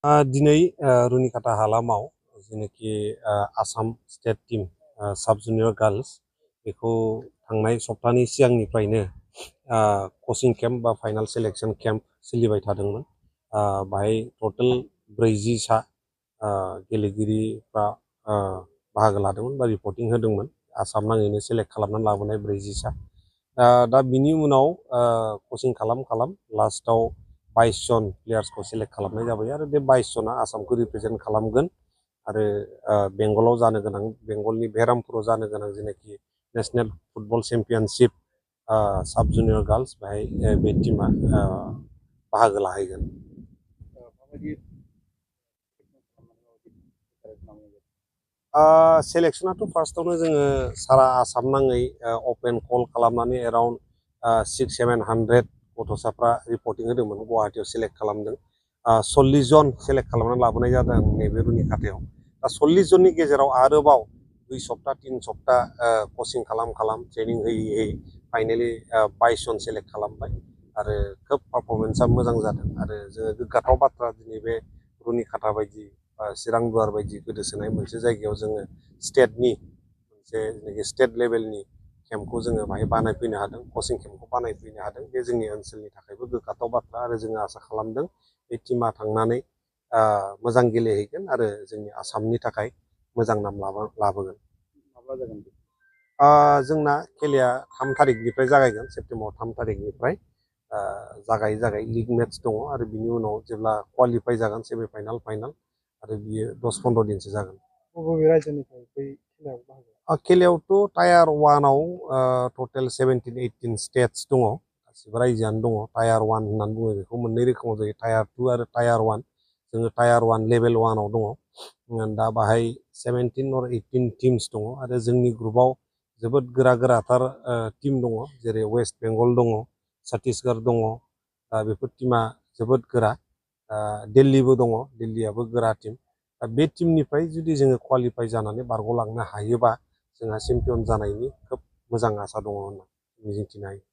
दिनै रुनिकाटा हालामाव जेनाखि आसाम स्टेट टीम साब जुनियर गार्ल्स बेखौ थांनाय सप्तानि सिगांनिफ्रायनो कचिं केम्प बा फाइनाल सेलेक्शन केम्प सोलिबाय थादोंमोन। बाहाय टटेल 40 सा गेलेगिरिफ्रा बाहागो लादोंमोन बा रिपर्टिं होदोंमोन। आसाम नाङैनो सेलेक्ट खालामनानै लाबोनाय 40 सा। दा बिनि उनाव कचिं खालाम लास्टाव 22 जन प्लेयार्सखौ सेलेक्ट खालामनाय जाबाय आरो बे 22 जना आसामखौ रिप्रेजेन्ट खालामगोन आरो बेंगलाव जानो गोनां बेंगलनि बेरामपुराव जानो गोनां जेनाखि नेशनेल फुटबल चेम्पियनशिप साब जुनियर गार्ल्स बेहाय बे टीमा बाहागो लाहैगोन। सेलेक्शनाथ' फार्स्टआवनो जोङो सारा आसाम नाङै अपेन कल खालामनानै एराउन्ड 600-700 गथ'साफ्रा रिपर्टिं होदोंमोन। गुवाहाटीयाव सेलेक्ट खालामदों। 40 जन सेलेक्ट खालामनानै लाबोनाय जादों नैबे रुनिकाटायाव। दा 40 जननि गेजेराव आरोबाव 2 सप्ता 3 सप्ता कचिं खालाम ट्रेनिं होयै फाइनालि 22 जन सेलेक्ट खालामबाय आरो खोब पारफरमेन्सआ मोजां जादों आरो जोङो गोग्गाथाव बाथ्रा दिनै बे रुनिकाटा बायदि चिरां दुवार बायदि गोदोसोनाय मोनसे जायगायाव जोङो स्टेटनि मोनसे जेनाखि स्टेट लेभेलनि केम्पखौ जोङो बाहाय बानायफैनो हादों, कचिं केम्पखौ बानायफैनो हादों। बे जोंनि ओनसोलनि थाखायबो गोग्गाथाव बाथ्रा आरो जोङो आसा खालामदों बे टीमा थांनानै मोजां गेलेहैगोन आरो जोंनि आसामनि थाखाय मोजां नाम लाबोगोन। जोंना खेलाया 3 तारिखनिफ्राय जागायगोन। सेप्तेम्बर 3 तारिखनिफ्राय जागाय लिग मेट्स दङ आरो बिनि उनाव जेब्ला क्वालिफाइ जागोन सेमि फाइनाल फाइनाल आरो बियो 10-15 दिनसो जागोन। खेलायावथ' टायार 1आव टटेल 17-18 स्टेट्स दङ। गासिबो रायजोआनो दङ। टायार 1 होननानै बुङो बेखौ मोननै रोखोमाव जायो, टायार 2 आरो टायार 1। जोङो टायार 1 लेभेल 1आव दङ। दा बाहाय 17-18 टीम्स दङ आरो जोंनि ग्रुपआव जोबोद गोराथार टीम दङ, जेरै वेस्ट बेंगल दङ, छत्तीसगढ़ दङ। बेफोर टीमा जोबोद गोरा। दिल्लीबो दङ, दिल्लीयाबो गोरा टीम। बे टीमनिफ्राय जुदि जोङो क्वालिफाइ जानानै बारग'लांनो हायोबा जोंहा चेम्पियन जानायनि खोब मोजां आसा दङ होनना मिजिंथिनो हायो।